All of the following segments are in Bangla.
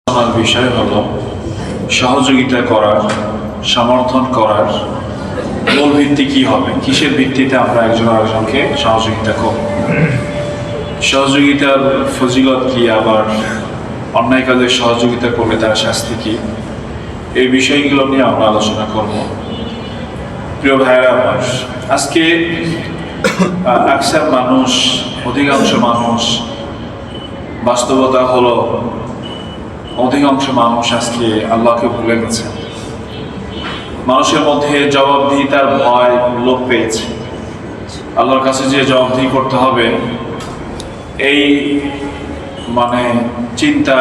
আমার বিষয় হলো সহযোগিতা করার, সমর্থন করার মূল ভিত্তি কি হবে, কিসের ভিত্তিতে আমরা একজন আরেকজনকে সহযোগিতা করব, সহযোগিতার ফজিলত কি, আবার অন্যায় কাজে সহযোগিতা করলে তার শাস্তি কি, এই বিষয়গুলো নিয়ে আমরা আলোচনা করব। প্রিয় ভাইয়েরা আমার, আজকে অধিকাংশ মানুষ বাস্তবতা হলো অধিকাংশ মানুষ আজকে আল্লাহকে ভুলে গেছে। মানুষের মধ্যে জবাবদিহিতার ভয় লোপ পেয়েছে। আল্লাহর কাছে যে জবাবদিহি করতে হবে এই চিন্তা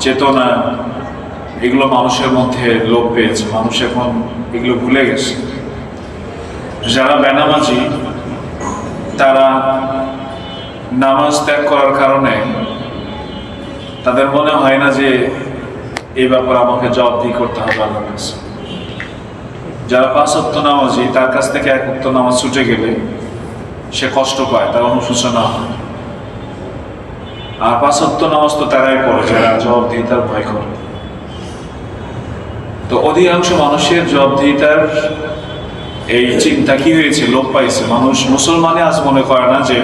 চেতনা এগুলো মানুষের মধ্যে লোপ পেয়েছে। মানুষ এখন এগুলো ভুলে গেছে। যারা বেনামাজি তারা নামাজ ত্যাগ করার কারণে তাদের মনে হয় না যে এই ব্যাপারে আমাকে জবাবদিহি করতে হবে আল্লাহর কাছে। যারা 5 ওয়াক্ত নামাজি তার কাছ থেকে 1 ওয়াক্ত নামাজ ছুটে গেলে সে কষ্ট পায়, তার অনুশোচনা হয়। আর 5 ওয়াক্ত নামাজ তো তারাই পড়ে যারা জবাবদিহিতার ভয় করে। তো অধিকাংশ মানুষের জবাবদিহিতার এই চিন্তা কি হয়েছে, লোপ পাইছে। মানুষ মুসলমানে আজ মনে করে না যে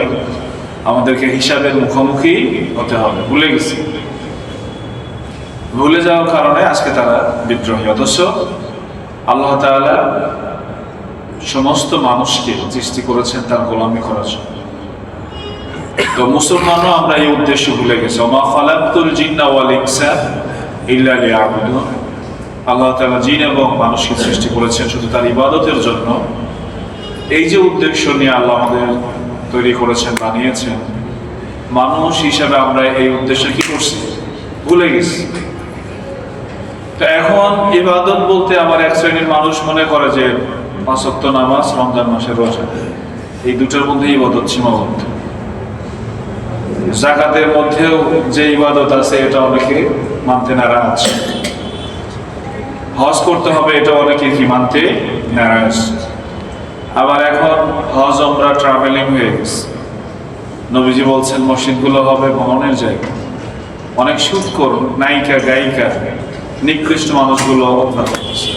আমাদেরকে হিসাবের মুখোমুখি হতে হবে, ভুলে গেছে। ভুলে যাওয়ার কারণে আজকে তারা বিদ্রোহী। অথচ আল্লাহ তাআলা সমস্ত মানুষকে সৃষ্টি করেছেন তার গোলামি করার জন্য। তো মুসলমানও আমরা এই উদ্দেশ্য ভুলে গেছি। ওমা খালাকতুল জিন্না ওয়াল ইনসা ইল্লা লিয়াবুদুন। আল্লাহ তাআলা জিন এবং মানুষকে সৃষ্টি করেছেন শুধু তার ইবাদতের জন্য। এই যে উদ্দেশ্য নিয়ে আল্লাহ আমাদের তৈরি করেছেন, বানিয়েছেন, মানুষ হিসাবে আমরা এই উদ্দেশ্য কি করছি, ভুলে গেছি। তো এখন ইবাদত বলতে আমার এক শ্রেণীর মানুষ মনে করে যে 5 ওয়াক্ত নামাজ, রমজান মাসের রোজা, এই দুটোর মধ্যে ইবাদত সীমাবদ্ধ। যাকাতের মধ্যেও যে ইবাদত আছে এটা অনেকে মানতে নারাজ। হজ করতে হবে এটা অনেকে কি মানতে নারাজ। আবার এখন হজ উমরা ট্রাভেলিং হয়ে গেছে। নবীজি বলছেন মসজিদগুলো হবে ভ্রমণের জায়গা। অনেক সুদখোর নায়িকা গায়িকা নিকৃষ্ট মানুষগুলো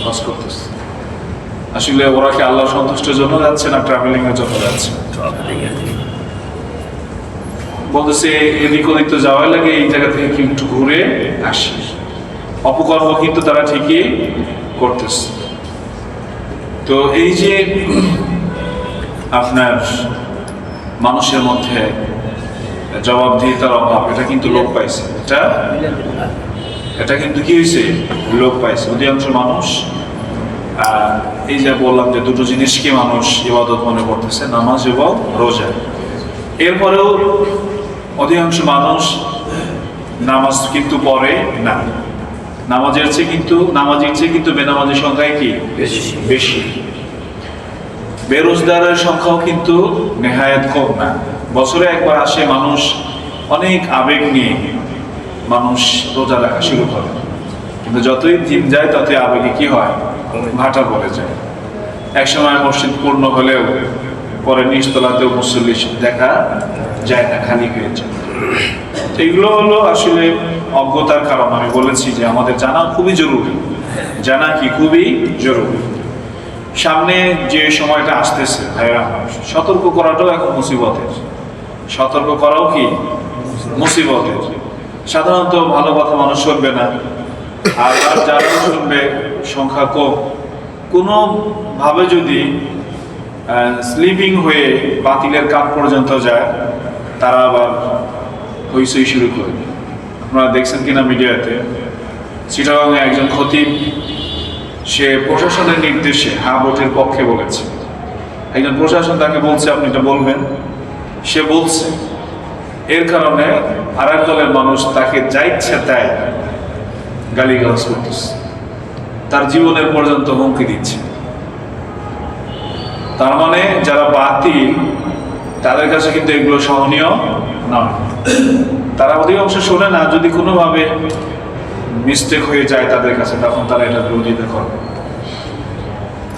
হজ করতেছে। আসলে ওরা কি আল্লাহ সন্তুষ্টের জন্য যাচ্ছে না ট্রাভেলিং এর জন্য যাচ্ছে? বলতেছে এদিক ওদিক তো যাওয়াই লাগে, এই জায়গা থেকে কি একটু ঘুরে আসি। অপকর্ম কিন্তু তারা ঠিকই করতেছে। তো এই যে আপনার মানুষের মধ্যে জবাবদিহিতার অভাব, এটা কিন্তু লোপ পাইছে। এটা কিন্তু কি হয়েছে, লোপ পাইছে। অধিকাংশ মানুষ এই যে বললাম যে দুটো জিনিসকে মানুষ ইবাদত মনে করতেছে, নামাজ এবং রোজা। এরপরেও অধিকাংশ মানুষ নামাজ কিন্তু পড়ে না। নামাজির চেয়ে কিন্তু বেনামাজির সংখ্যাই কি বেশি। বেরোজগারের সংখ্যাও কিন্তু নেহায়েত কম না। বছরে একবার আসে মানুষ, অনেক আবেগ নিয়ে মানুষ রোজা রাখা শুরু করে, কিন্তু যতই দিন যায় ততই আবেগে কি হয়, ভাটা পড়ে যায়। একসময় মসজিদ পূর্ণ হলেও পরে নিচতলাতেও মুসল্লি দেখা যায় না, খালি হয়ে যায়। এগুলো হলো আসলে অজ্ঞতার কারণ। আমি বলেছি যে আমাদের জানা খুবই জরুরি। জানা কি খুবই জরুরি। সামনে যে সময়টা আসতেছে ভাইরা, সতর্ক করাটাও এখন মুসিবতের। সতর্ক করাও কি মুসিবতের। সাধারণত ভালো কথা মানুষ শুনবে না, আর যারা শুনবে সংখ্যা কম। কোনো ভাবে যদি স্লিপিং হয়ে বাতিলের কাঠ পর্যন্ত যায়, তারা আবার হইচই শুরু করে। আপনারা দেখছেন কিনা মিডিয়াতে, চিটাগাংয়ে একজন খতিব, সে প্রশাসনের নির্দেশে ভোটের পক্ষে বলেছে। একজন প্রশাসন তাকে বলছে আপনি এটা বলবেন, সে বলছে। এর কারণে আর এক দলের মানুষ তাকে যা ইচ্ছে তাই গালিগালাজ করতেছে, তার জীবনের পর্যন্ত হুমকি দিচ্ছে। তার মানে যারা বাতিল তাদের কাছে কিন্তু এগুলো সহনীয় নয়। তারা অধিকাংশ শোনে না, যদি কোনোভাবে মিস্টেক হয়ে যায় তাদের কাছে, তখন তারা এটা বিরোধিতা করে।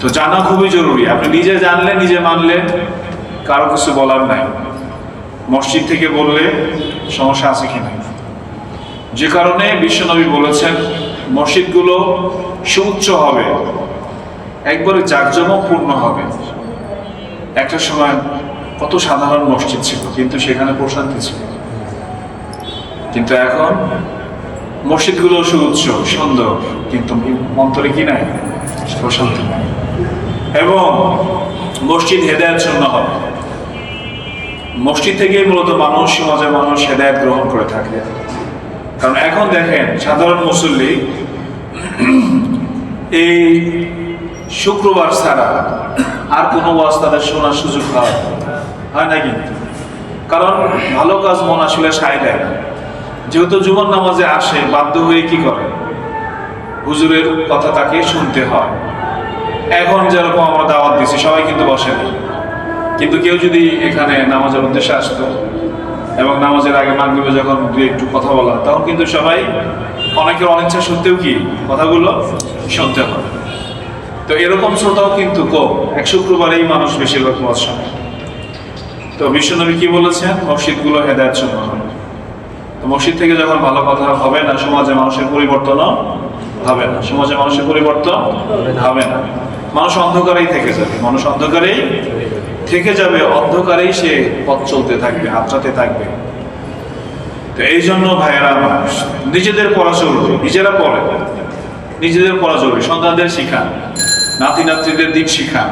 তো জানা খুবই জরুরি। আপনি নিজে জানলে, নিজে মানলে কারো কিছু বলার নাই। মসজিদ থেকে বললে সমস্যা আছে কিনা, যে কারণে বিশ্বনবী বলেছেন মসজিদগুলো সুউচ্চ হবে, একবারে জাঁকজমকপূর্ণ হবে। একটা সময় কত সাধারণ মসজিদ ছিল, কিন্তু সেখানে প্রশান্তি ছিল। কিন্তু এখন মসজিদগুলো সুউচ্চ সুন্দর, কিন্তু অন্তরে কি নাই? প্রশান্তি নাই। এবং মসজিদ হেদায়েত শূন্য হবে। মসজিদ থেকেই মূলত সমাজের মানুষ হেদায়েত গ্রহণ করে থাকে। কারণ এখন দেখেন সাধারণ মুসল্লি এই শুক্রবার ছাড়া আর কোনো ওয়াজ তাদের শোনার সুযোগ হয় না কিন্তু। কারণ ভালো কাজ মন আসলে সায় দেয় না। যেহেতু জুমার নামাজে আসে, বাধ্য হয়ে কি করে? হুজুরের কথা তাকে শুনতে হয়। এখন যেরকম আমরা দাওয়াত দিচ্ছি, সবাই কিন্তু বসে না। কিন্তু কেউ যদি এখানে নামাজের উদ্দেশ্যে আসতো এবং নামাজের আগে মাগরিবে যখন একটু কথা বলা, তখন কিন্তু সবাই, অনেকের অনিচ্ছা সত্ত্বেও কি কথাগুলো শুনতে হয়। তো এরকম শ্রোতাও কিন্তু কম, এক শুক্রবারেই মানুষ বেশিরভাগ ওয়াজ শোনে। তো বিশ্বনবী কি বলেছেন? মসজিদগুলো হেদায়েত শূন্য হবে। তো মসজিদ থেকে যখন ভালো কথা হবে না, সমাজে মানুষের পরিবর্তনও হবে না। সমাজে মানুষের পরিবর্তন হবে না। মানুষ অন্ধকারেই থেকে যাবে, মানুষ অন্ধকারেই থেকে যাবে, অন্ধকারেই সে পথ চলতে থাকবে, হাতড়াতে থাকবে। তো এই জন্য ভাইয়েরা, মানুষ নিজেদের পড়া জরুরি, নিজেরা পড়ে, নিজেদের পড়া জরুরি। সন্তানদের শিখান, নাতি নাতনিদের দিন শিখান,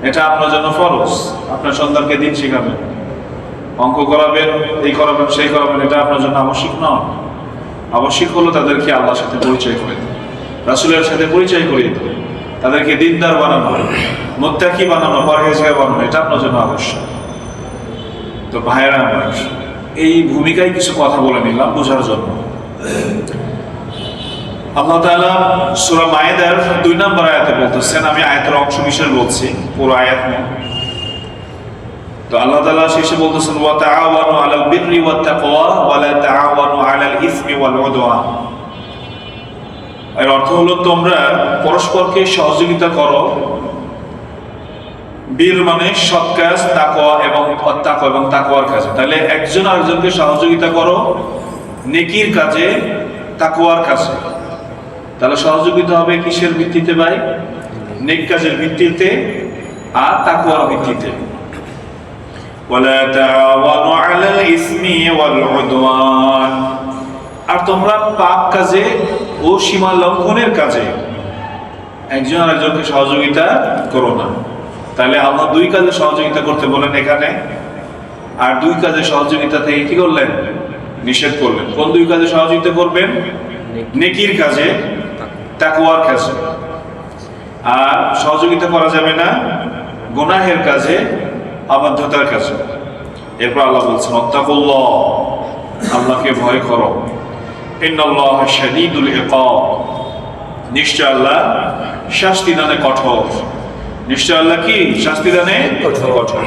এটা আপনার জন্য ফরজ। আপনার সন্তানকে দিন শিখাবেন, অঙ্ক করাবেন, এই করাবেন, সেই করাবেন, এটা আপনার জন্য আবশ্যিক নয়। আবশ্যিক হলো তাদেরকে আল্লাহর সাথে পরিচয় করে দেবে, রাসূলের সাথে পরিচয় করিয়ে দেবে, তাদেরকে দিনদার বানানো, মুত্তাকি বানানো, পরহেজগার বানানো, এটা আপনার জন্য আবশ্যক। তো ভাইয়েরা আমার, এই ভূমিকায় কিছু কথা বলে নিলাম বোঝার জন্য। আল্লাহ তাআলা সূরা মায়েদার 2 নম্বর আয়াতে বলতেছেন, আমি আয়াতের অংশ বিশেষ বলছি, পুরো আয়াত না। তো আল্লাহ তাআলা শেষে বলতেছেন, ওয়া তাআওয়ানু আলাল বিররি ওয়াত তাকওয়া ওয়া লা তাআওয়ানু আলাল ইসমি ওয়াল উদওয়ান। এর অর্থ হলো, তোমরা পরস্পরকে সহযোগিতা করো। বীর মানে সৎ কাজ, তাকওয়া এবং তাকওয়ার কাজে। তাহলে একজন আরেকজনকে সহযোগিতা করো নেকির কাজে, তাকওয়ার কাজে। তাহলে সহযোগিতা হবে কিসের ভিত্তিতে ভাই? নেক কাজের ভিত্তিতে আর তাকওয়ার ভিত্তিতে। ওয়ালা তাআওয়ানু আলাল ইসমি ওয়াল উদওয়ান। আর তোমরা পাপ কাজে ও সীমা লঙ্ঘনের কাজে একজন আরেকজনকে সহযোগিতা করো না। তাহলে আল্লাহ 2 কাজে সহযোগিতা করতে বলেন এখানে, আর 2 কাজে সহযোগিতা থেকে কি করলেন? নিষেধ করলেন। কোন 2 কাজে সহযোগিতা করবেন? নেকির কাজে, তাকওয়ার কাজে। আর সহযোগিতা করা যাবে না গুনাহের কাজে, অবাধ্যতার কাজে। এরপর আল্লাহ বলছেন, ওয়াত্তাকুল্লাহ, আল্লাহকে ভয় করো। ইন্নাল্লাহা শাদীদুল ইকাব, নিশ্চয় আল্লাহ শাস্তি দানে কঠোর। নিশ্চয় আল্লাহ কি? শাস্তি দানে কঠোর।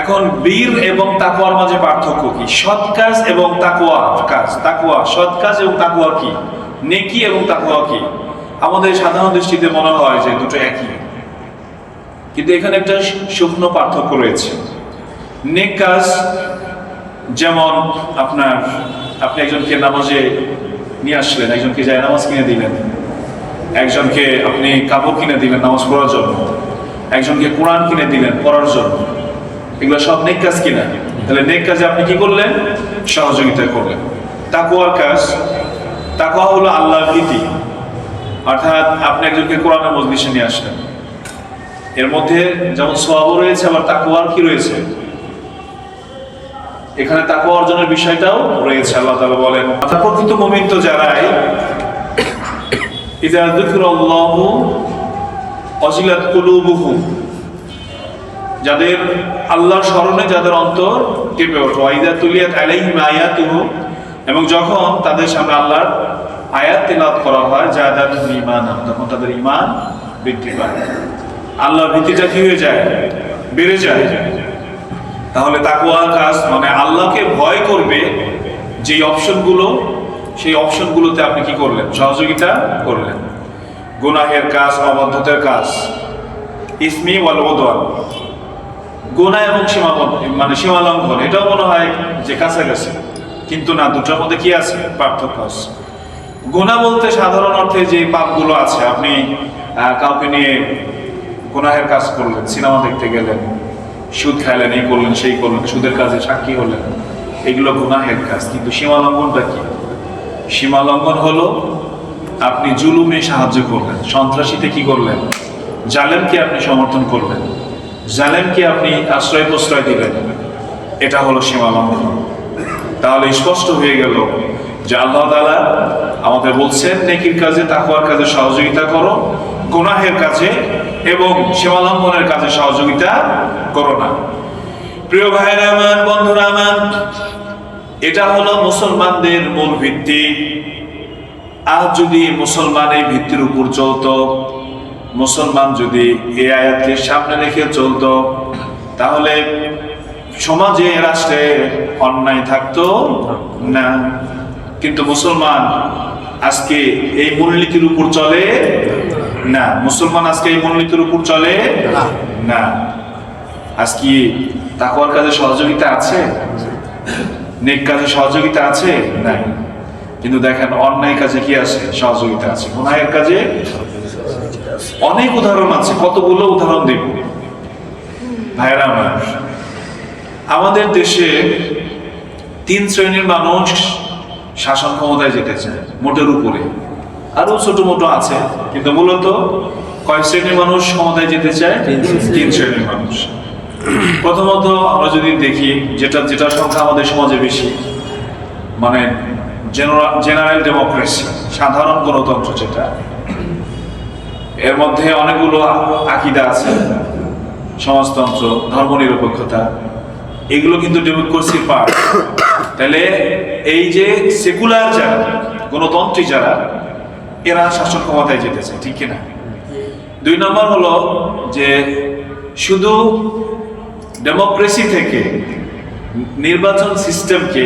এখন বীর এবং তাকওয়ার মাঝে পার্থক্য কি? সৎ কাজ এবং তাকওয়া কাজ। তাকওয়া, সৎ কাজ এবং তাকওয়া কি? নেকি এবং তাকওয়া কি? আমাদের সাধারণ দৃষ্টিতে মনে হয় যে দুটো একই, কিন্তু এখানে একটা সূক্ষ্ম পার্থক্য রয়েছে। নেক কাজ যেমন আপনি একজনকে নামাজে নিয়ে আসলেন, একজনকে যায় নামাজ কিনে দিলেন, একজনকে আপনি কাপড় কিনে দিলেন নামাজ পড়ার জন্য, একজনকে কোরআন কিনে দিলেন পড়ার জন্য। এগুলো সব নেক কাজ কিনা? তাহলে নেক কাজে আপনি কি করলেন? সহযোগিতা করলেন। তাকওয়ার কাজ, তাকওয়া হলো আল্লাহর ভীতি। অর্থাৎ আপনি একজনকে কোরআনের মজলিসে নিয়ে আসলেন, এর মধ্যে যেমন সওয়াবও রয়েছে, আবার তাকওয়ার কি রয়েছে? এখানে তাকওয়া অর্জনের বিষয়টাও রয়েছে। আল্লাহ তাআলা বলেন, প্রকৃত মুমিন তো যারাই, ইযা যিকরাল্লাহু ওয়াজিলাত কুলুবুহুম, যাদের আল্লাহর স্মরণে যাদের অন্তর কেঁপে ওঠে। ওয়া ইযা তুলিয়াত আলাইহিম আয়াতুহু, এবং যখন তাদের সামনে আল্লাহর আয়াত তেলাওয়াত করা হয়, যাদাতুহুম ঈমানান, তখন তাদের ঈমান বৃদ্ধি পায়, আল্লাহর ভীতিটা কি হয়ে যায়? বেড়ে যায়। তাহলে তাকওয়ার কাজ মানে আল্লাহকে ভয় করবে যে অপশনগুলো, সেই অপশনগুলোতে আপনি কি করলেন? সহযোগিতা করলেন। গুনাহের কাজ, অবাধ্যতার কাজ, ইসমি ওয়াল উদওয়ান, গুনাহ এবং সীমা লঙ্ঘন, এটাও মনে হয় যে কাছাকাছি। কিন্তু না, দুটোর মধ্যে কি আছে? পার্থক্য আছে। গুনাহ বলতে সাধারণ অর্থে যে পাপগুলো আছে, আপনি কাউকে নিয়ে গুনাহের কাজ করলেন, সিনেমা দেখতে গেলেন, সুদ খাইলেন, এই করলেন সেই করলেন, সুদের কাজে সাক্ষী হলেন, এগুলো গুনাহের কাজ। কিন্তু সীমা লঙ্ঘনটা কি? সীমা লঙ্ঘন হলো আপনি জুলুমে সাহায্য করলেন, সন্ত্রাসীতে কি করলেন? জালেমকে আপনি সমর্থন করলেন, জালেমকে আপনি আশ্রয় প্রশ্রয় দিলেন, এটা হলো সীমা লঙ্ঘন। তাহলে স্পষ্ট হয়ে গেল যে আল্লাহ তাআলা আমাদের বলছেন নেকির কাজে, তাকওয়ার কাজে সহযোগিতা করো, গুনাহের কাজে এবং সীমা লঙ্ঘনের কাজে সহযোগিতা করো না। প্রিয় ভাইরা আমার, বন্ধুরা আমার, এটা হলো মুসলমানদের মূল ভিত্তি। আজ যদি মুসলমান এই ভিত্তির উপর চলতো, মুসলমান যদি এই আয়াতকে সামনে রেখে চলতো, তাহলে সমাজে, রাষ্ট্রে অন্যায় থাকতো না। কিন্তু মুসলমান আজকে এই মূলনীতির উপর চলে না। মুসলমান আজকে এই মূলনীতির উপর চলে না। আজকে তাকওয়ার কাজে সহযোগিতা আছে, নেক কাজে সহযোগিতা আছে না। কিন্তু দেখেন অন্যায় কাজে কি আছে? সহযোগিতা আছে। গুনাহের কাজে অনেক উদাহরণ আছে, কতগুলো উদাহরণ দেব ভাইরা আমার। আমাদের দেশে 3 শ্রেণীর মানুষ শাসন ক্ষমতায় যেতে চায়, মোটের উপরে। আরো ছোট মোটো আছে, কিন্তু মূলত কয় শ্রেণীর মানুষ ক্ষমতায় যেতে চায়? 3 শ্রেণীর মানুষ। প্রথমত আমরা যদি দেখি, যেটা সংখ্যা আমাদের সমাজে বেশি, মানে জেনারেল ডেমোক্রেসি, সাধারণ গণতন্ত্র যেটা, এর মধ্যে অনেকগুলো আকীদা আছে, সমাজতন্ত্র, ধর্মনিরপেক্ষতা, এগুলো কিন্তু ডেমোক্রেসির পার্ট। তাহলে এই যে সেকুলার যারা, গণতন্ত্রী যারা, এরা শাসন ক্ষমতায় যেতে চায়, ঠিক কিনা? 2 নম্বর হলো যে শুধু ডেমোক্রেসি থেকে নির্বাচন সিস্টেমকে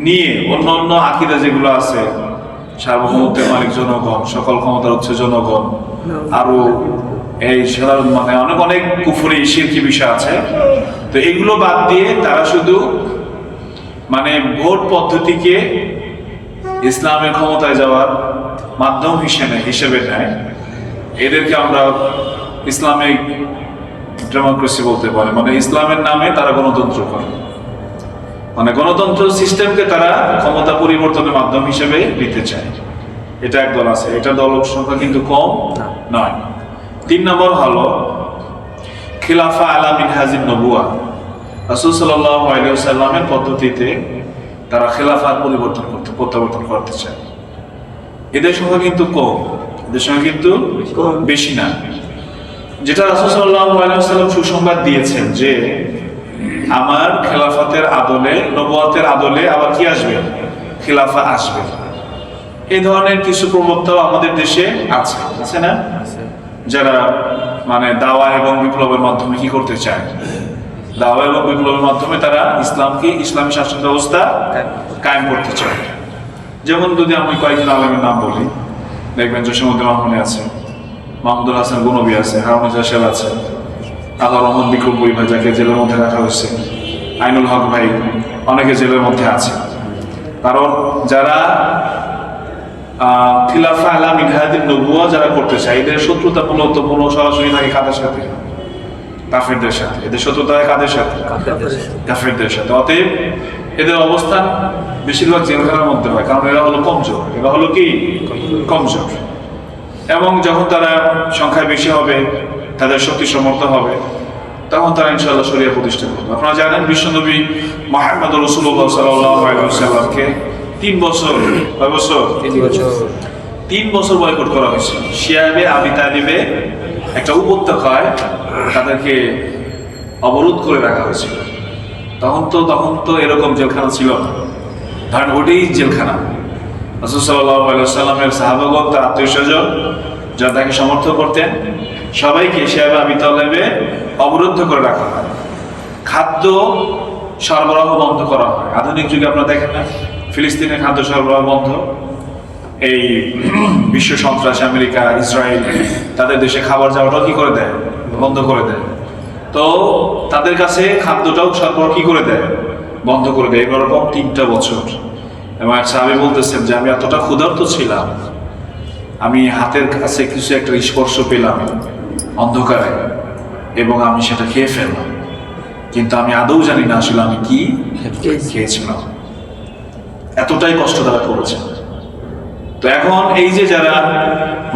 নিয়ে অন্য অন্য আকীদা যেগুলো আছে, সার্বভৌমত্বের মালিক জনগণ, সকল ক্ষমতার উৎস জনগণ, আরো এই সাধারণ মানে অনেক অনেক কুফরি শিরকি বিষয় আছে, তো এগুলো বাদ দিয়ে তারা শুধু মানে ভোট পদ্ধতিকে ইসলামের ক্ষমতায় যাওয়ার মাধ্যম হিসেবে নেয়। এদেরকে আমরা ইসলামিক ডেমোক্রেসি বলতে পারি। মানে ইসলামের নামে তারা গণতন্ত্র করে, মানে গণতন্ত্র সিস্টেমকে তারা ক্ষমতা পরিবর্তনের মাধ্যম হিসেবে নিতে চায়। এটা এক দল আছে, এটা দল সংখ্যা কিন্তু কম নয়। 3 নম্বর হলো খিলাফা আলা মিনহাজিন নবুয়া, রাসূল সাল্লাল্লাহু আলাইহি ওয়াসাল্লামের পদ্ধতিতে তারা খেলাফাত প্রত্যাবর্তন করতে চায়। এদের সংখ্যা কিন্তু কম, এদের সংখ্যা কিন্তু বেশি না। যেটা রাসূল সাল্লাল্লাহু আলাইহি ওয়াসাল্লাম সুসংবাদ দিয়েছেন যে আমার খেলাফতের আদলে, নবুয়তের আদলে আবার কি আসবে? খেলাফা আসবে। এই ধরনের কিছু প্রবক্তাও আমাদের দেশে আছে না, যারা মানে দাওয়া এবং বিপ্লবের মাধ্যমে কি করতে চায়? দাওয়া এবং বিপ্লবের মাধ্যমে তারা ইসলামকে, ইসলামী শাসন ব্যবস্থা কায়েম করতে চায়। যেমন যদি আমি কয়েকজন আলেমের নাম বলি, দেখবেন জসীমউদ্দিন রহমানী আছে, মাহমুদুল হাসান গনবী আছে, হারুন জাসেল আছে, আল্লাহ রহমান বিক্রম বই ভাই যাকে জেলের মধ্যে রাখা হয়েছে, আইনুল হক ভাই, অনেকে জেলের মধ্যে আছে। কারণ যারা খিলাফা আলা মিনহাজিন নবুয়া যারা করতে চায়, এদের শত্রুতা মূলত সরাসরি থাকে কাদের সাথে? কাফেরদের সাথে। এদের শত্রুতা হয় কাদের সাথে? কাফেরদের সাথে। অতএব এদের অবস্থান বেশিরভাগ জেলখানার মধ্যে হয়, কারণ এরা হলো কমজোর। এরা হলো কি? কমজোর। এবং যখন তারা সংখ্যায় বেশি হবে, তাদের শক্তি সমর্থ হবে, তখন তারা ইনশাআল্লাহ শরিয়া প্রতিষ্ঠা করবে। আপনারা জানেন বিশ্বনবী মুহাম্মদ রাসূলুল্লাহ সাল্লাল্লাহু আলাইহি ওয়াসাল্লামকে 3 বছর, কয় বছর? 3 বছর বয়কট করা হয়েছিল। শিয়াবে আবি তালিবে একটা উপত্যকায় তাদেরকে অবরোধ করে রাখা হয়েছিল। তখন তো এরকম জেলখানা ছিল না, ধরেন ওটাই জেলখানা। রাসূল সাল্লাল্লাহু আলাইহি ওয়াসাল্লামের সাহাবাগণ, তার আত্মীয়স্বজন যারা তাকে সমর্থন করতেন, সবাইকে শিয়াবে আবি তালিবে অবরুদ্ধ করে রাখা হয়। খাদ্য সরবরাহ বন্ধ করা হয়। আধুনিক যুগে আপনারা দেখেন না, ফিলিস্তিনের খাদ্য সরবরাহ বন্ধ। এই বিশ্ব সন্ত্রাস আমেরিকা, ইসরায়েল তাদের দেশে খাবার যাওয়াটাও কি করে দেয়? বন্ধ করে দেয়। তো তাদের কাছে খাদ্যটাও সরবরাহ কি করে দেয়? বন্ধ করে দেয়। এরকম 3টা বছর। এবং এক সাহাবী বলতেছেন যে আমি এতটা ক্ষুধার্ত ছিলাম, আমি হাতের কাছে কিছু একটা স্পর্শ পেলাম অন্ধকারে এবং আমি সেটা খেয়ে ফেললাম, কিন্তু আমি আদৌ জানি না আসলে আমি কি খেয়েছিলাম। এতটাই কষ্ট তারা করেছে। তো এখন এই যে যারা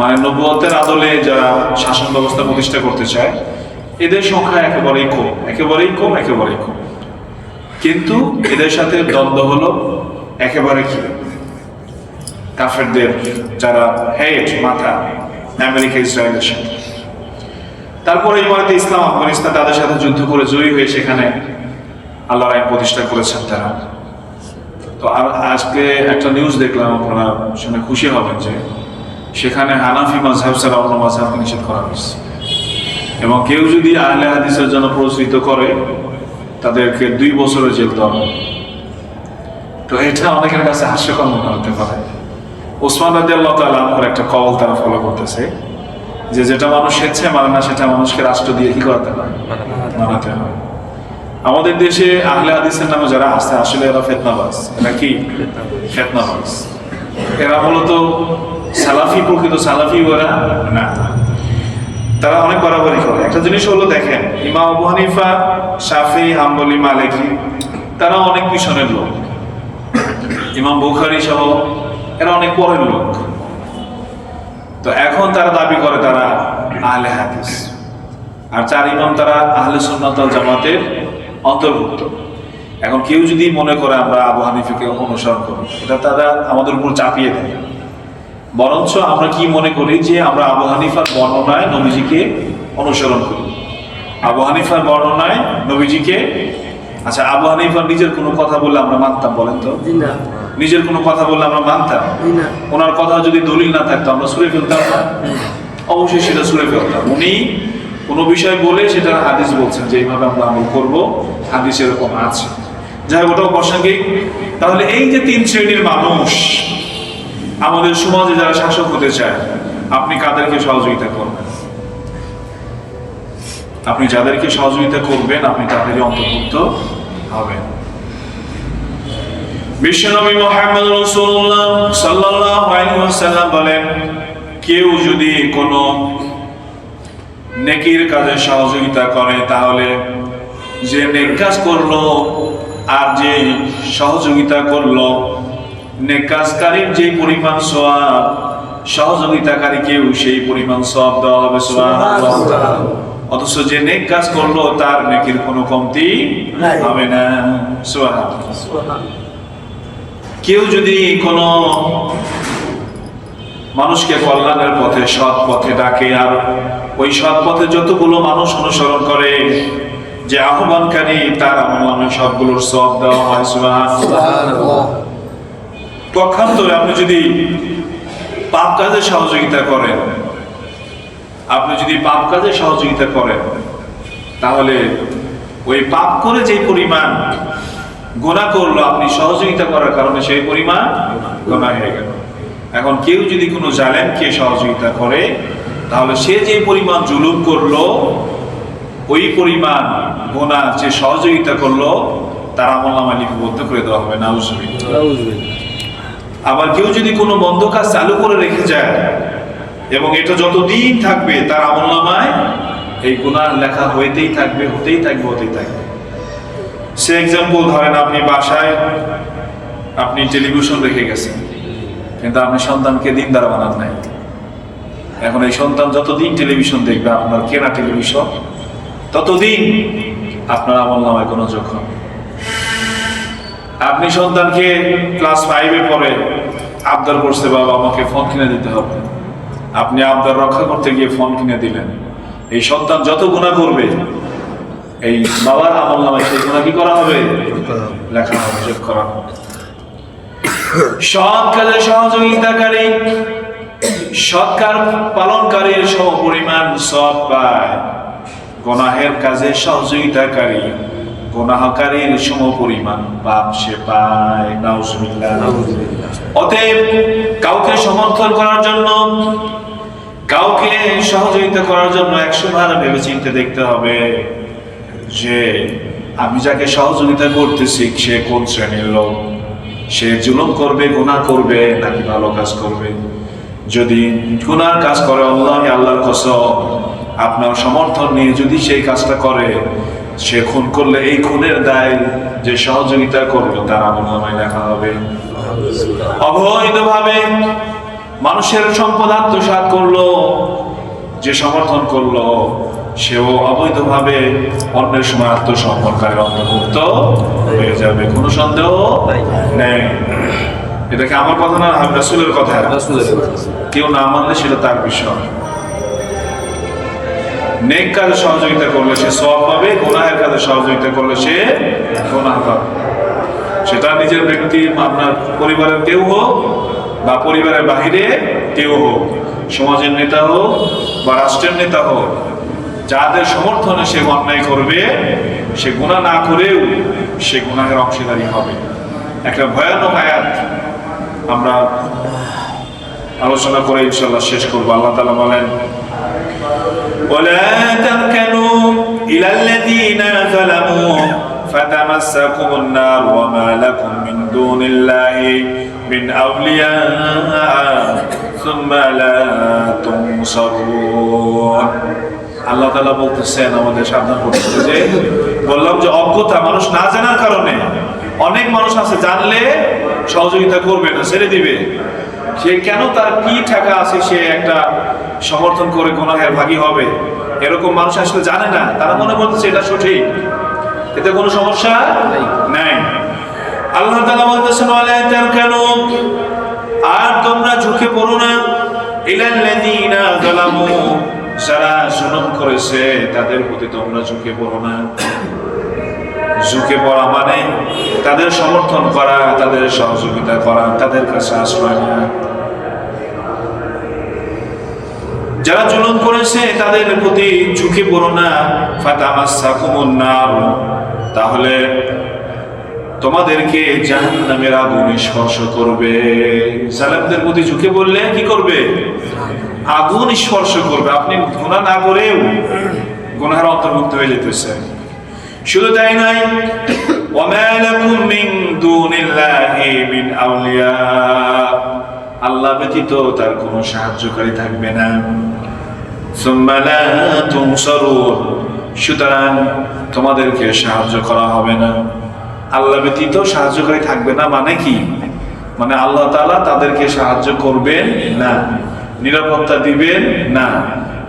মানে নবুয়তের আদলে যারা শাসন ব্যবস্থা প্রতিষ্ঠা করতে চায়, এদের সংখ্যা একেবারেই কম, একেবারেই কম, একেবারেই কম। কিন্তু এদের সাথে দ্বন্দ্ব হলো একেবারে কি কাফেরদের, যারা হেড মাথা আমেরিকা ইসরায়েলের সাথে। তারপরে ইমারতে ইসলাম আফগানিস্তান তাদের সাথে যুদ্ধ করে জয়ী হয়ে সেখানে আল্লাহর আইন প্রতিষ্ঠা করেছেন তারা। তো আর আজকে একটা নিউজ দেখলাম, আপনারা শুনে খুশি হবেন যে সেখানে হানাফি মাযহাব ছাড়া অন্য মাযহাবকে নিষেধ করা হয়েছে, এবং কেউ যদি আহলে হাদিসের জন্য প্রচলিত করে তাদেরকে 2 বছরের জেল দেওয়া হবে। তো এটা অনেকের কাছে হাস্যকর মনে হতে পারে। ওসমান রাদিয়াল্লাহু তাআলা আনহুর একটা কওল তারা ফলো করতেছে যে যেটা মানুষ স্বেচ্ছায় মানে না সেটা মানুষকে রাষ্ট্র দিয়ে কি করতে হয়, মানাতে হয়। আমাদের দেশে আহলে হাদিসের নামে যারা আছে আসলে এরা ফিতনাবাজ। এরা কি ফিতনাবাজ? এরা মূলত সালাফি, প্রকৃত সালাফি ওরা না, তারা অনেক বাড়াবাড়ি করে। একটা জিনিস হলো দেখেন, ইমাম আবু হানিফা, শাফি, হাম্বলি, মালিকি তারা অনেক পিছনের লোক। ইমাম বুখারী সহ এরা অনেক পরের লোক। তো এখন তারা দাবি করে তারা আহলে হাদিস, আর 4 ইমাম তারা আহলে সুন্নাত ওয়াল জামাতের অন্তর্ভুক্ত। এখন কেউ যদি মনে করে আমরা আবু হানিফাকে অনুসরণ করি, এটা তারা আমাদের উপর চাপিয়ে দেয়। বরঞ্চ আমরা কি মনে করি যে আমরা আবু হানিফার বর্ণনায় নবীজিকে অনুসরণ করি। আবু হানিফার বর্ণনায় নবীজিকে, আচ্ছা আবু হানিফার নিজের কোনো কথা বললে আমরা মানতাম? বলেন তো, নিজের কোনো কথা বললে আমরা মানতাম? ওনার কথা যদি দলিল না থাকতো আমরা ছুঁড়ে ফেলতাম না? অবশ্যই সেটা ছুঁড়ে ফেলতাম। উনি কোনো বিষয় বলে সেটা হাদিস বলছেন যে এইভাবে আমরা আমল করবো, হাদিস এরকম আছে, যাই ওটাও প্রাসঙ্গিক। তাহলে এই যে 3 শ্রেণীর মানুষ আমাদের সমাজে যারা শাসক হতে চায়, আপনি কাদেরকে সহযোগিতা করবেন? আপনি যাদেরকে সহযোগিতা করবেন আপনি তাদেরই অন্তর্ভুক্ত হবেন। বিশ্বনবী মুহাম্মদ রাসূলুল্লাহ সাল্লাল্লাহু আলাইহি ওয়াসাল্লাম বলেন, কেউ যদি কোনো নেকির কাজে সহযোগিতা করে তাহলে যে নেক কাজ করলো আর যে সহযোগিতা করলো, নেক কাজকারীর যে পরিমাণ সওয়াব সহযোগিতাকারীকেও সেই পরিমাণ সওয়াব দেওয়া হবে। সুবহানাল্লাহ। অথচ যে নেক কাজ করলো তার নেকির কোনো কমতি হবে না। সুবহানাল্লাহ। কেউ যদি কোনো মানুষকে কল্যাণের পথে, সৎ পথে ডাকে, আর ওই সৎ পথে যতগুলো মানুষ অনুসরণ করে, যে আহ্বানকারী তার আমল সবগুলোর সওয়াব দেওয়া হয়। সুবহানাল্লাহ। পক্ষান্তরে আপনি যদি পাপ কাজে সহযোগিতা করেন, তাহলে ওই পাপ করে যে পরিমাণ গুনাহ করলো, আপনি সহযোগিতা করার কারণে সেই পরিমাণ গুনাহ হয়ে গেল। এখন কেউ যদি কোনো জালেমকে সহযোগিতা করে, তাহলে সে যে পরিমাণ জুলুম করলো ওই পরিমাণ গুনাহ যে সহযোগিতা করলো তার আমলনামায় লিপিবদ্ধ করে দেওয়া হবে। নাউজুবিল্লাহ। আবার কেউ যদি কোনো বন্ধ কাজ চালু করে রেখে যায় এবং এটা যতদিন থাকবে তার আমলনামায় এই গুনাহ লেখা হতেই থাকবে। সে এক্সাম্পল ধরেন, আপনি বাসায় আপনি টেলিভিশন রেখে গেছেন, কিন্তু আপনি সন্তানকে দিনদার বানান নাই। এখন এই সন্তান যতদিন টেলিভিশন দেখবে, আপনার কেনা টেলিভিশন, ততদিন আপনার আমলনামায় কোনো যোগ হবে। আপনি সন্তানকে ক্লাস 5-এ পড়ে আবদার করছে, বাবা আমাকে ফোন কিনে দিতে হবে, আপনি আবদার রক্ষা করতে গিয়ে ফোন কিনে দিলেন। এই সন্তান যত গুনাহ করবে এই বাবার আমলনামায় সেই গুনাহ কি করা হবে? লেখা হবে, যোগ করা হবে। সৎ কাজে সহযোগিতাকারী, সৎ কাজ পালনকারীর সমপরিমাণ সওয়াব পায়, গুনাহের কাজে সহযোগিতাকারী গুনাহকারীর সমপরিমাণ পাপ সে পায়। নাউজুবিল্লাহ। অতএব কাউকে সমর্থন করার জন্য, কাউকে সহযোগিতা করার জন্য 100 বার ভেবেচিন্তে দেখতে হবে যে আমি যাকে সহযোগিতা করতেছি সে কোন শ্রেণীর লোক, সে জুলুম করবে, গুনাহ করবে নাকি ভালো কাজ করবে। যদি গুনার কাজ করে, আল্লাহর কসম আপনার সমর্থন নিয়ে যদি সেই কাজটা করে, সে খুন করলে এই খুনের দায় যে সহযোগিতা করলো তার আমলনামায় লেখা হবে। অবৈধভাবে মানুষের সম্পদ আত্মসাৎ করলো, যে সমর্থন করলো সেও অবৈধভাবে অন্যের সময় আত্মসমর্পণকারীর অন্তর্ভুক্ত হয়ে যাবে, কোনো সন্দেহ নেই। এটাকে আমার কথা না, রাসূলের কথা। কেউ না মানলে সেটা তার বিষয়। নেক কাজে সহযোগিতা করলে সে সওয়াব পাবে, গুনাহের কাজে সহযোগিতা করলে সে গুনাহ পাবে। সেটা নিজের ব্যক্তি, আপনার পরিবারের কেউ হোক বা পরিবারের বাহিরে কেউ হোক, সমাজের নেতা হোক বা রাষ্ট্রের নেতা হোক, যাদের সমর্থনে সে অন্যায় করবে, সে গুনাহ না করেও সে গুনাহের অংশীদারী হবে। একটা ভয়ানক আয়াত আমরা আলোচনা করে ইনশাআল্লাহ শেষ করব। আল্লাহ তাআলা বলেন, ওয়ালা তারকানু ইলাল্লাযীনা যালামু ফাতামাসসাকুমুন নার ওয়া মা লাকুম মিন দুনিল্লাহি মিন আউলিয়া সুম্মা লা তুনসারুন। আল্লাহ তাআলা বলতেছেন, আমাদের সাবধান করতেছে যে বললাম যে অজ্ঞতা, মানুষ না জানার কারণে, অনেক মানুষ আছে জানলে সহযোগিতা করবে না, ছেড়ে দিবে। সে কেন, তার কি টাকা আছে সে একটা সমর্থন করে গুনাহের ভাগী হবে, এরকম মানুষ আসলে জানে না। তারা মনে করতেছে এটা সঠিক, এতে কোনো সমস্যা নাই। আল্লাহ তাআলা বলতেছেন, ওয়ালা তারকানু, আর তোমরা ঝুঁকে পড়ো না, ইলাল্লাযীনা যালামু, যারা জুলুম করেছে তাদের প্রতি তোমরা ঝুঁকে পড়ো না। ঝুঁকে পড়া মানে তাদের সমর্থন করা, তাদের সহযোগিতা করা, তাদের কাছে আশ্রয় নেওয়া। যারা জুলুম করেছে তাদের প্রতি ঝুঁকে পড়ো না। ফাতামাসসাকুমুন নার, তাহলে তোমাদেরকে জাহান্নামের আগুন স্পর্শ করবে। জালেমদের প্রতি ঝুঁকে পড়লে কি করবে? আগুন স্পর্শ করবে। আপনি গুনাহ না করেও গুনাহের অন্তর্ভুক্ত হয়ে যেতেছেন। শুধু তাই নাই, ওয়া মা লাকুম মিন দুনিল্লাহি মিন আউলিয়া, আল্লাহ ব্যতীত তার কোনো সাহায্যকারী থাকবে না। সুম্মা লা তুনসারুন, সুতরাং তোমাদেরকে সাহায্য করা হবে না। আল্লাহ ব্যতীত সাহায্যকারী থাকবে না মানে কি? মানে আল্লাহ তাআলা তাদেরকে সাহায্য করবেন না, নিরাপত্তা দিবেন না,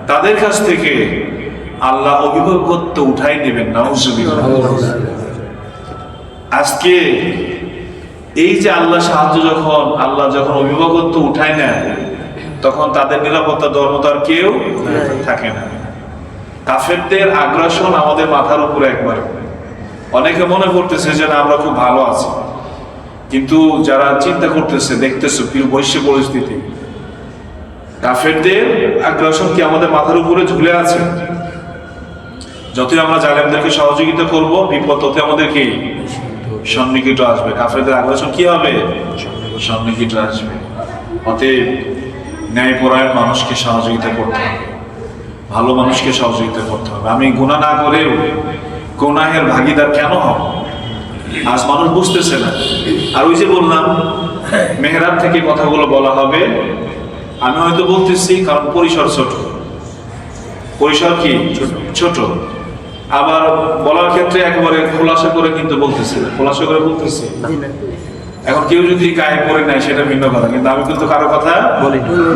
তাদের কাছ থেকে আল্লাহ অভিভাবকত্ব উঠাই নেবেন। নাউজুবিল্লাহ। আজকে এই যে আল্লাহ সাহায্য, আল্লাহ যখন অভিভাবকত্ব উঠায় নেন, তখন তাদের নিরাপত্তা ধর্মতার কেউ থাকে না। কাফেরদের আগ্রাসন আমাদের মাথার উপরে একবার। অনেকে মনে করতেছে যে না, আমরা খুব ভালো আছি, কিন্তু যারা চিন্তা করতেছে, দেখতেছে কি বৈশ্ব পরিস্থিতি, কাফেরদের আগ্রাসন কি আমাদের মাথার উপরে ঝুলে আছে। যতই আমরা জালেমদেরকে সহযোগিতা করব, বিপদ তত আমাদের কি সন্নিকট আসবে। কাফেরদের আগ্রাসন কি হবে? সন্নিকট আসবে। অতএব ন্যায়পরায়ণ মানুষকে সহযোগিতা করতে হবে, ভালো মানুষকে সহযোগিতা করতে হবে। আমি গুনাহ না করেও গুনাহের ভাগীদার কেন হব? আজ মানুষ বুঝতেছে না। আর ওই যে বললাম, মেহরাব থেকে কথাগুলো বলা হবে। আমি হয়তো বলতেছি কারণ পরিসর ছোট, পরিসর কি ছোট, আবার বলার ক্ষেত্রে একেবারে খোলাসা করে কিন্তু বলতেছি না, খোলাসা করে বলতেছি। এখন কেউ যদি গায়ে পড়ে নেয় সেটা ভিন্ন কথা, কিন্তু আমি কিন্তু কারো কথা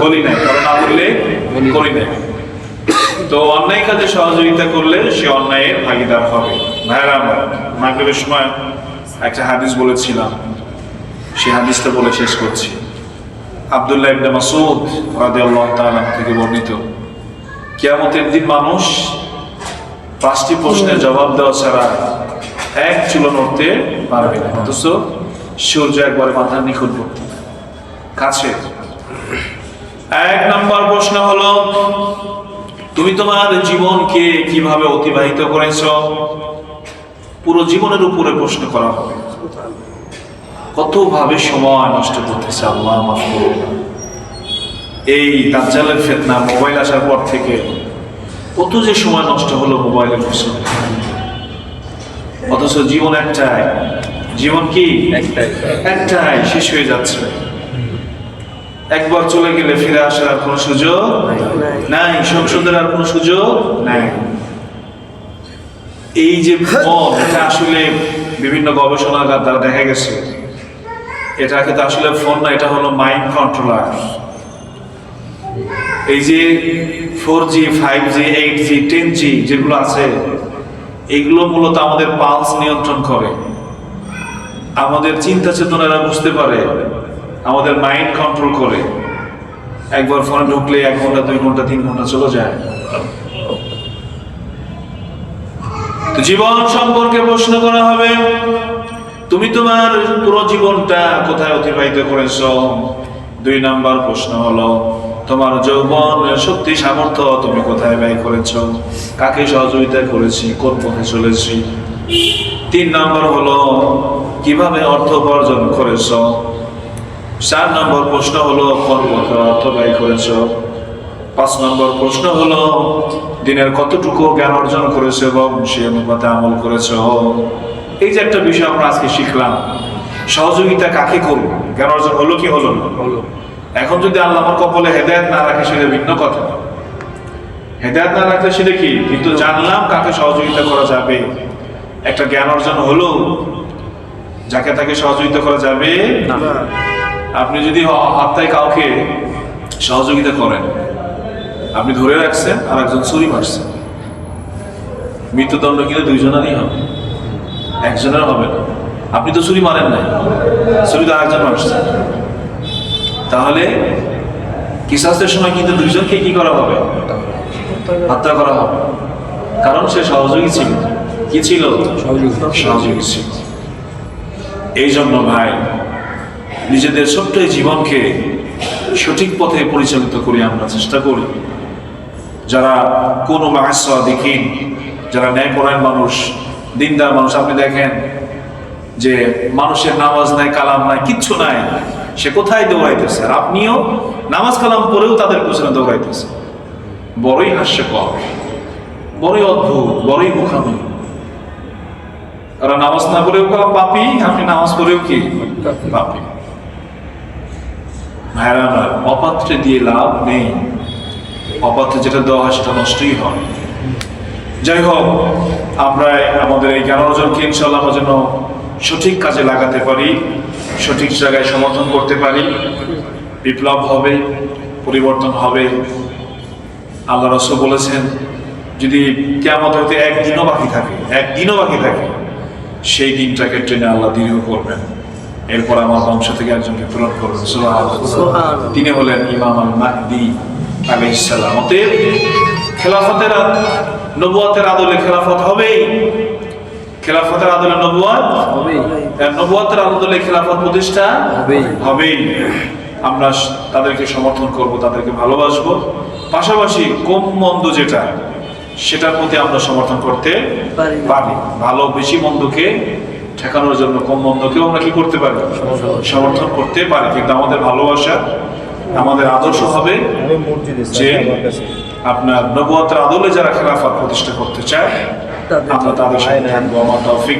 বলি নাই, কারণ না বললে করি নাই। তো অন্যায় কাজে সহযোগিতা করলে সে অন্যায়ের ভাগীদার হবে। ভাইরা আমার, মাগরিবের সময় একটা হাদিস বলেছিলাম, সেই হাদিসটা বলে শেষ করছি। আব্দুল্লাহ ইবনে মাসউদ রাদিয়াল্লাহু তাআলা থেকে বর্ণিত, কিয়ামতের দিন মানুষ 5টি প্রশ্নের জবাব দেওয়া ছাড়া এক চুলো নড়তে পারবে না, অথচ সূর্য একবারে মাথার নিকটবর্তী কাছে। 1 নম্বর প্রশ্ন হলো, তুমি তোমার জীবনকে কিভাবে অতিবাহিত করেছো? পুরো জীবনের উপরে প্রশ্ন করা হবে। কতভাবে সময় নষ্ট করতেছে, আল্লাহ মাফ করুন। এই দাজ্জালের ফিতনা, মোবাইল আসার পর থেকে কত যে সময় নষ্ট হলো মোবাইলের পিছনে। অথচ জীবন একটাই। জীবন কি একটাই। একটাই, শেষ হয়ে যাচ্ছে। একবার চলে গেলে ফিরে আসার আর কোনো সুযোগ নাই, সংশোধনের আর কোনো সুযোগ নাই। এই যে মন, এটা আসলে বিভিন্ন গবেষণাগার দ্বারা দেখা গেছে এটাকে তো আসলে ফোন না, এটা হলো মাইন্ড কন্ট্রোলার। এই যে 4G 5G 8G 10G যেগুলো আছে, এগুলো মূলত আমাদের পালস নিয়ন্ত্রণ করে, আমাদের চিন্তা চেতনারা বুঝতে পারে, আমাদের মাইন্ড কন্ট্রোল করে। একবার ফোনে ঢুকলে 1 ঘন্টা 2 ঘন্টা 3 ঘন্টা চলে যায়। তো জীবন সম্পর্কে প্রশ্ন করা হবে, তুমি তোমার পুরো জীবনটা কোথায় অতিবাহিত করেছো? 2 নাম্বার প্রশ্ন হলো, তোমার যৌবন শক্তি সামর্থ্য তুমি কোথায় ব্যয় করেছো? কাকে সহযোগিতা করেছি? কোন পথে চলেছি? 3 নাম্বার হলো, কিভাবে অর্থ উপার্জন করেছো? 4 নম্বর প্রশ্ন হলো, কোন পথে অর্থ ব্যয় করেছো? 5 নম্বর প্রশ্ন হলো, দিনের কতটুকু জ্ঞান অর্জন করেছো এবং সেই অনুপাতে আমল করেছো? এই যে একটা বিষয় আমরা আজকে শিখলাম, সহযোগিতা কাকে করবো? জ্ঞান অর্জন হলো কি হলো না? হলো। এখন যদি আল্লাহ আমার কপালে হেদায়েত না রাখে সেটা ভিন্ন কথা। হেদায়েত না রাখলে সেটা কি, কিন্তু জানলাম কাকে সহযোগিতা করা যাবে, একটা জ্ঞান অর্জন হলো। যাকে তাকে সহযোগিতা করা যাবে না। আপনি যদি হত্যায় কাউকে সহযোগিতা করেন, আপনি ধরে রাখছেন আর একজন চুরি মারছেন, মৃত্যুদণ্ড কিন্তু 2 জনেরই হবে, একজনের হবে না। আপনি তো চুরি মারেন নাই, চুরি তো আরেকজন মারছেন। তাহলে কিসাসের সময় কিন্তু 2 জনকে কি করা হবে? হত্যা করা হবে, কারণ সে সহযোগী ছিল। কি ছিল? সহযোগী ছিল। এই জন্য ভাই, নিজেদের ছোট্ট জীবনকে সঠিক পথে পরিচালিত করি, আমরা চেষ্টা করি। যারা কোনো মাসা দেখিন, যারা ন্যায়পরায়ণ মানুষ, দিনদার মানুষ, আপনি দেখেন যে মানুষের নামাজ নাই, কালাম নাই, কিচ্ছু নাই, সে কোথায় দৌড়াইতেছে, আর আপনিও নামাজ কালাম পরেও তাদের পিছনে দৌড়াইতেছে। বড়ই হাস্যকর, বড়ই অদ্ভুত, বড়ই মুখামি। তারা নামাজ না পড়েও পাপি, আপনি নামাজ পড়েও কি পাপি। ভাইরা আমার, অপাত্রে দিয়ে লাভ নেই, অপাত্রে যেটা দেওয়া হয় সেটা নষ্টই হয়। যাই হোক, আমরা আমাদের এই জ্ঞান অর্জনকে ইনশাআল্লাহ আমরা যেন সঠিক কাজে লাগাতে পারি, সঠিক জায়গায় সমর্থন করতে পারি, বিপ্লব হবে, পরিবর্তন হবে। আল্লাহ রাসূল বলেছেন, যদি কিয়ামত হতে 1 দিনও বাকি থাকে, 1 দিনও বাকি থাকে, সেই দিনটাকে টেনে আল্লাহ দীর্ঘ করবেন, এরপর আমার বংশ থেকে একজনকে প্রেরণ করবেন। সুবহানাল্লাহ। তিনি হলেন ইমাম আল মাহদি আলাইহিস সালাম। অতএব খেলাফতের নবুয়তের আদলে খেলাফত হবেই, খেলাফতের আদলে নবুয়ত হবেই, নবুয়তের আদলে খেলাফত প্রতিষ্ঠা হবেই। আমরা তাদেরকে সমর্থন করব, তাদেরকে ভালোবাসবো, পাশাপাশি কম মন্দ যেটা সেটার প্রতি আমরা সমর্থন করতে পারি। ভালো বেশি মন্দকে ঠেকানোর জন্য কম মন্দকেও আমরা কি করতে পারি? সমর্থন করতে পারি। কিন্তু আমাদের ভালোবাসা, আমাদের আদর্শ হবে যে আপনার নবুয়তের আদলে যারা খেলাফত প্রতিষ্ঠা করতে চায়, আমরা তাদের সাথে থাকবো। আমার তৌফিক